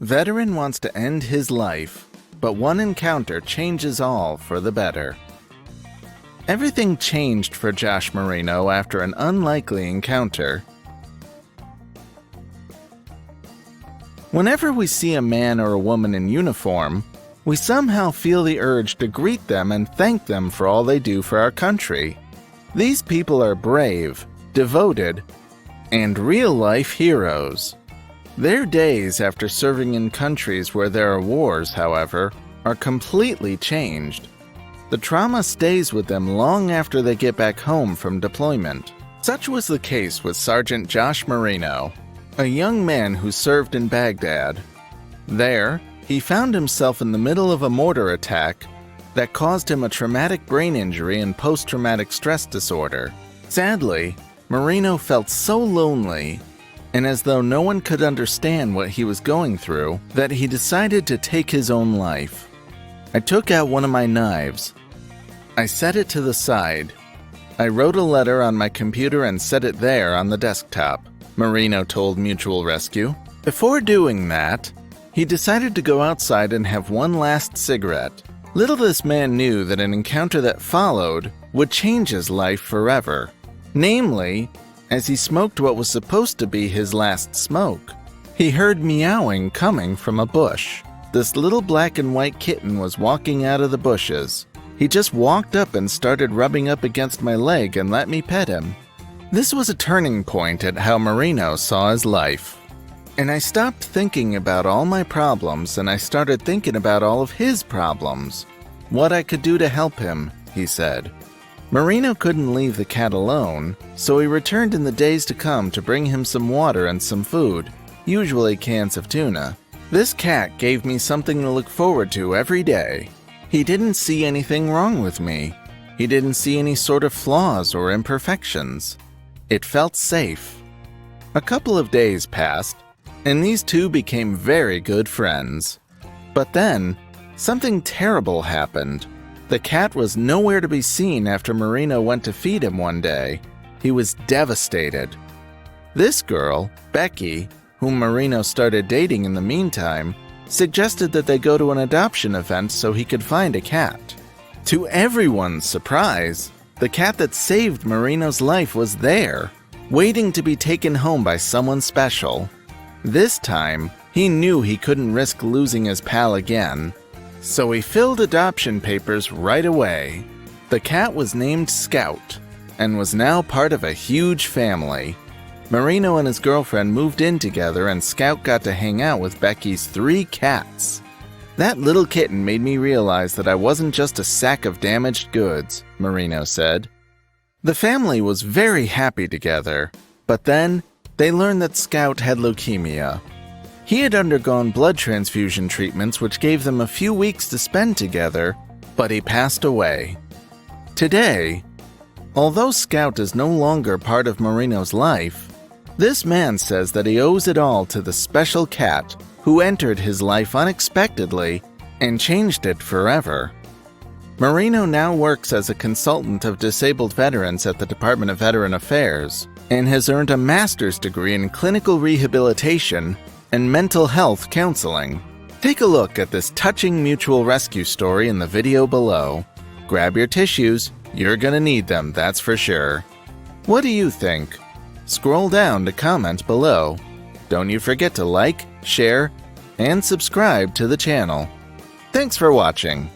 Veteran wants to end his life, but one encounter changes all for the better. Everything changed for Josh Marino after an unlikely encounter. Whenever we see a man or a woman in uniform, we somehow feel the urge to greet them and thank them for all they do for our country. These people are brave, devoted, and real-life heroes. Their days after serving in countries where there are wars, however, are completely changed. The trauma stays with them long after they get back home from deployment. Such was the case with Sergeant Josh Marino, a young man who served in Baghdad. There, he found himself in the middle of a mortar attack that caused him a traumatic brain injury and post-traumatic stress disorder. Sadly, Marino felt so lonely, and as though no one could understand what he was going through, that he decided to take his own life. I took out one of my knives. I set it to the side. I wrote a letter on my computer and set it there on the desktop, Marino told Mutual Rescue. Before doing that, he decided to go outside and have one last cigarette. Little this man knew that an encounter that followed would change his life forever. Namely, as he smoked what was supposed to be his last smoke, he heard meowing coming from a bush. This little black and white kitten was walking out of the bushes. He just walked up and started rubbing up against my leg and let me pet him. This was a turning point at how Marino saw his life. And I stopped thinking about all my problems and I started thinking about all of his problems. What I could do to help him, he said. Marino couldn't leave the cat alone, so he returned in the days to come to bring him some water and some food, usually cans of tuna. This cat gave me something to look forward to every day. He didn't see anything wrong with me. He didn't see any sort of flaws or imperfections. It felt safe. A couple of days passed, and these two became very good friends. But then, something terrible happened. The cat was nowhere to be seen after Marino went to feed him one day. He was devastated. This girl, Becky, whom Marino started dating in the meantime, suggested that they go to an adoption event so he could find a cat. To everyone's surprise, the cat that saved Marino's life was there, waiting to be taken home by someone special. This time, he knew he couldn't risk losing his pal again, so he filled adoption papers right away. The cat was named Scout, and was now part of a huge family. Marino and his girlfriend moved in together and Scout got to hang out with Becky's 3 cats. That little kitten made me realize that I wasn't just a sack of damaged goods, Marino said. The family was very happy together, but then they learned that Scout had leukemia. He had undergone blood transfusion treatments which gave them a few weeks to spend together, but he passed away. Today, although Scout is no longer part of Marino's life, this man says that he owes it all to the special cat who entered his life unexpectedly and changed it forever. Marino now works as a consultant of disabled veterans at the Department of Veteran Affairs and has earned a master's degree in clinical rehabilitation and mental health counseling. Take a look at this touching Mutual Rescue story in the video below. Grab your tissues, you're gonna need them, that's for sure. What do you think? Scroll down to comment below. Don't you forget to like, share, and subscribe to the channel. Thanks for watching.